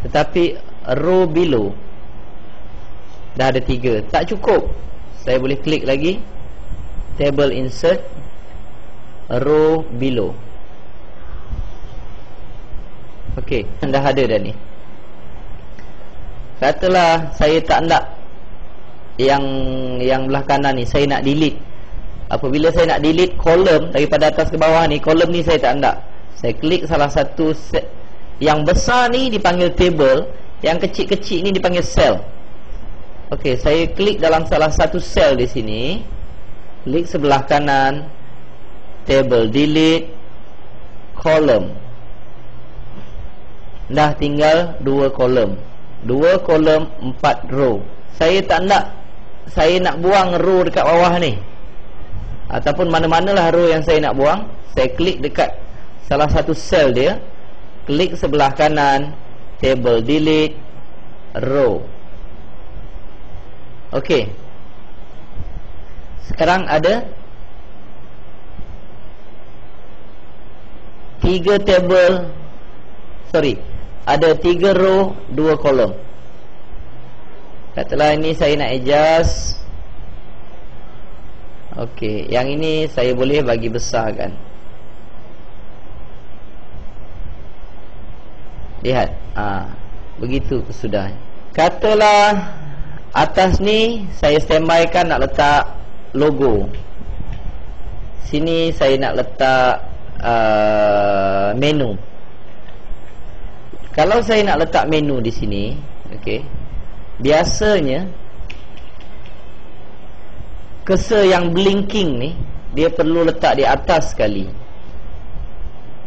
Tetapi row below dah ada 3. Tak cukup, saya boleh klik lagi, table insert, row below. Okey, dah ada dah ni. Katalah saya tak nak yang belah kanan ni, saya nak delete. Apabila saya nak delete kolom daripada atas ke bawah ni, kolom ni saya tak nak. Saya klik salah satu yang besar ni dipanggil table, yang kecil-kecil ni dipanggil cell. Okey, saya klik dalam salah satu cell di sini, klik sebelah kanan, table, delete, kolom. Dah tinggal 2 kolom. 2 kolom 4 row. Saya tak nak, saya nak buang row dekat bawah ni, ataupun mana-manalah row yang saya nak buang. Saya klik dekat salah satu cell dia, klik sebelah kanan, table, delete, row. Okey, sekarang ada 3 table, ada 3 row, 2 kolom. Katalah ini saya nak adjust. Okey, yang ini saya boleh bagi besarkan. Lihat, begitu sudah. Katalah atas ni saya standbykan nak letak logo, sini saya nak letak menu. Kalau saya nak letak menu di sini, okey, biasanya cursor yang blinking ni dia perlu letak di atas sekali.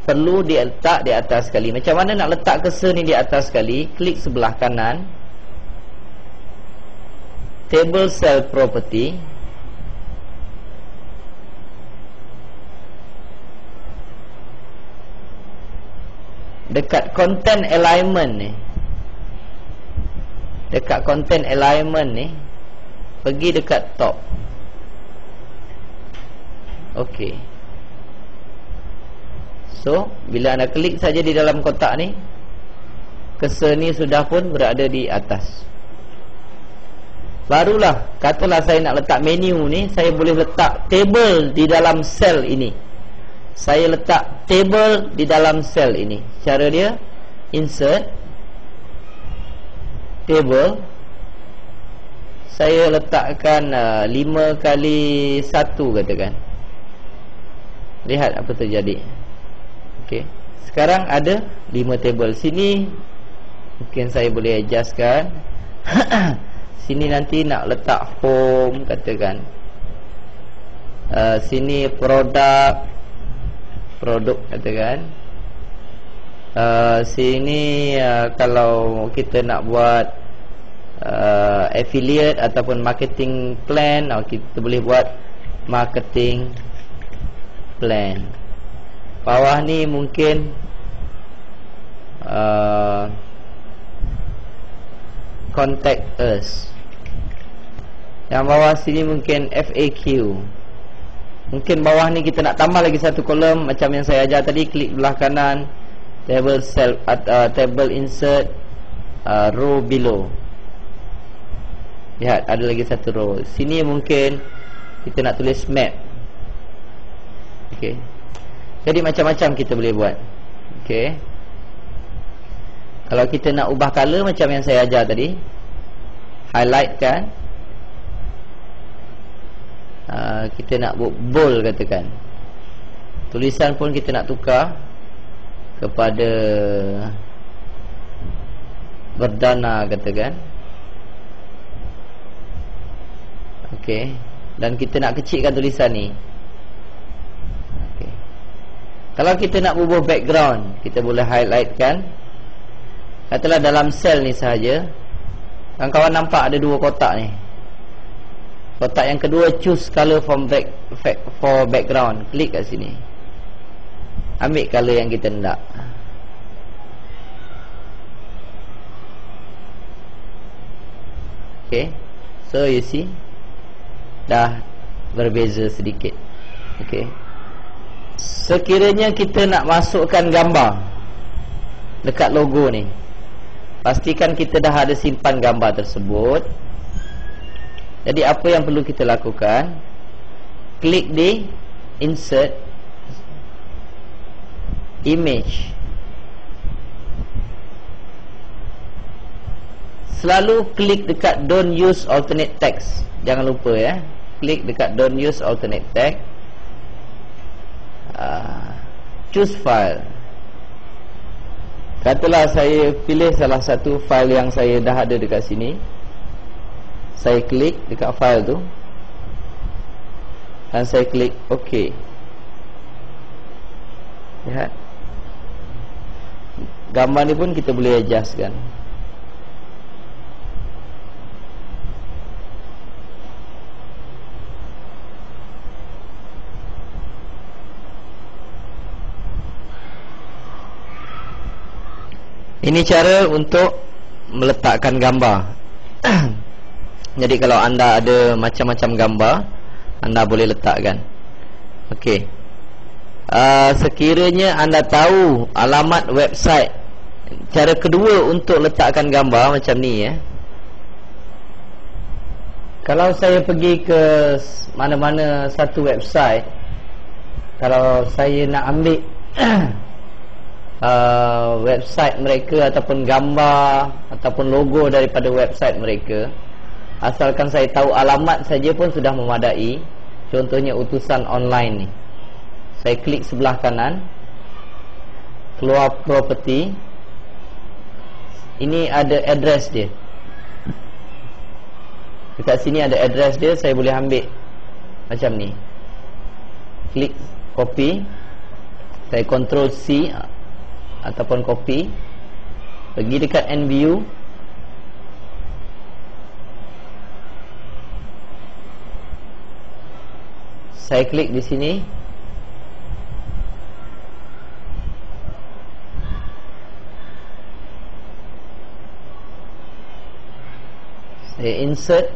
Perlu diletak di atas sekali. Macam mana nak letak cursor ni di atas sekali? Klik sebelah kanan, table cell property, dekat content alignment ni, dekat content alignment ni, pergi dekat top. Okey, so bila anda klik saja di dalam kotak ni, cursor ni sudah pun berada di atas. Barulah, katalah saya nak letak menu ni, saya boleh letak table di dalam cell ini. Saya letak table di dalam cell ini. Cara dia, insert, table. Saya letakkan 5 kali 1 katakan. Lihat apa terjadi. Okey, sekarang ada 5 table. Sini mungkin saya boleh adjustkan. Sini nanti nak letak home katakan. Sini produk katakan. Sini kalau kita nak buat affiliate ataupun marketing plan, kita boleh buat marketing plan. Bawah ni mungkin contact us. Yang bawah sini mungkin FAQ. Mungkin bawah ni kita nak tambah lagi satu kolom macam yang saya ajar tadi. Klik belah kanan, table cell, table insert, row below. Lihat, ada lagi satu row. Sini mungkin kita nak tulis map. Okey, jadi macam-macam kita boleh buat. Okey, kalau kita nak ubah color macam yang saya ajar tadi, highlight kan, kita nak buat bold katakan. Tulisan pun kita nak tukar kepada berdana katakan. Okey, dan kita nak kecilkan tulisan ni. Okey, kalau kita nak ubah background, kita boleh highlight kan. Katalah dalam sel ni sahaja. Kawan-kawan nampak ada 2 kotak ni. Kotak yang kedua, choose color for background. Klik kat sini, ambil color yang kita nak. Okay, so you see, dah berbeza sedikit. Okay, sekiranya kita nak masukkan gambar dekat logo ni, pastikan kita dah ada simpan gambar tersebut. Jadi apa yang perlu kita lakukan, klik di insert image. Selalu klik dekat don't use alternate text. Jangan lupa ya, klik dekat don't use alternate text. Choose file. Katalah saya pilih salah satu file yang saya dah ada dekat sini. Saya klik dekat file tu dan saya klik OK. Lihat, gambar ni pun kita boleh adjustkan. Ini cara untuk meletakkan gambar. Jadi kalau anda ada macam-macam gambar, anda boleh letakkan. Okey. Sekiranya anda tahu alamat website, cara kedua untuk letakkan gambar macam ni ya. Kalau saya pergi ke mana-mana satu website, kalau saya nak ambil website mereka ataupun gambar ataupun logo daripada website mereka, asalkan saya tahu alamat saja pun sudah memadai. Contohnya utusan online ni, saya klik sebelah kanan, keluar property. Ini ada address dia. Dekat sini ada address dia, saya boleh ambil macam ni. Klik copy, saya control C ataupun copy, pergi dekat end view, saya klik di sini, saya insert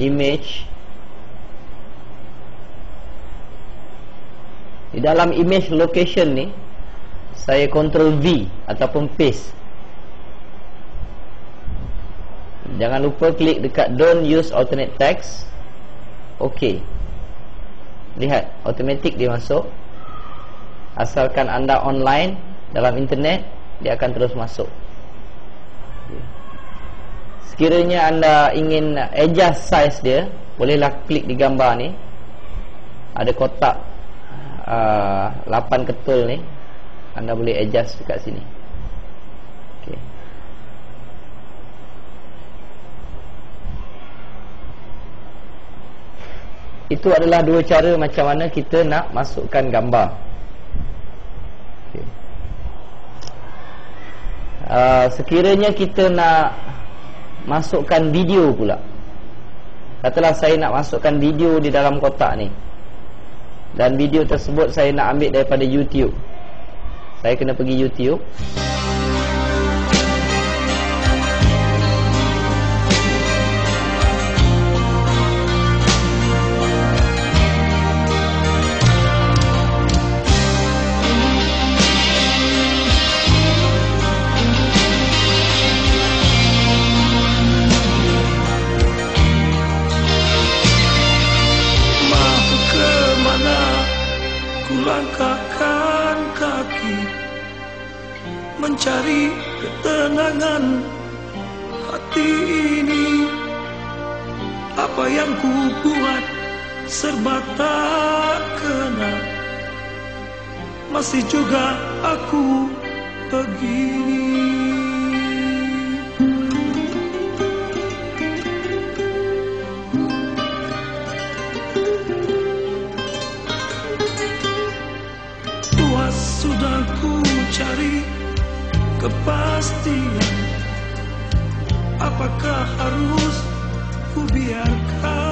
image. Di dalam image location ni, saya control V ataupun paste. Jangan lupa klik dekat don't use alternate text. OK. Lihat, automatic dia masuk. Asalkan anda online dalam internet, dia akan terus masuk. Sekiranya anda ingin adjust size dia, bolehlah klik di gambar ni. Ada kotak 8 ketul ni, anda boleh adjust dekat sini. Okay. Itu adalah dua cara macam mana kita nak masukkan gambar. Okay. Sekiranya kita nak masukkan video pula, katalah saya nak masukkan video di dalam kotak ni, dan video tersebut saya nak ambil daripada YouTube. Saya kena pergi YouTube. Langkahkan kaki mencari ketenangan hati ini. Apa yang ku buat serba tak kena, masih juga aku begini. Sudah ku cari kepastian, apakah harus ku biarkan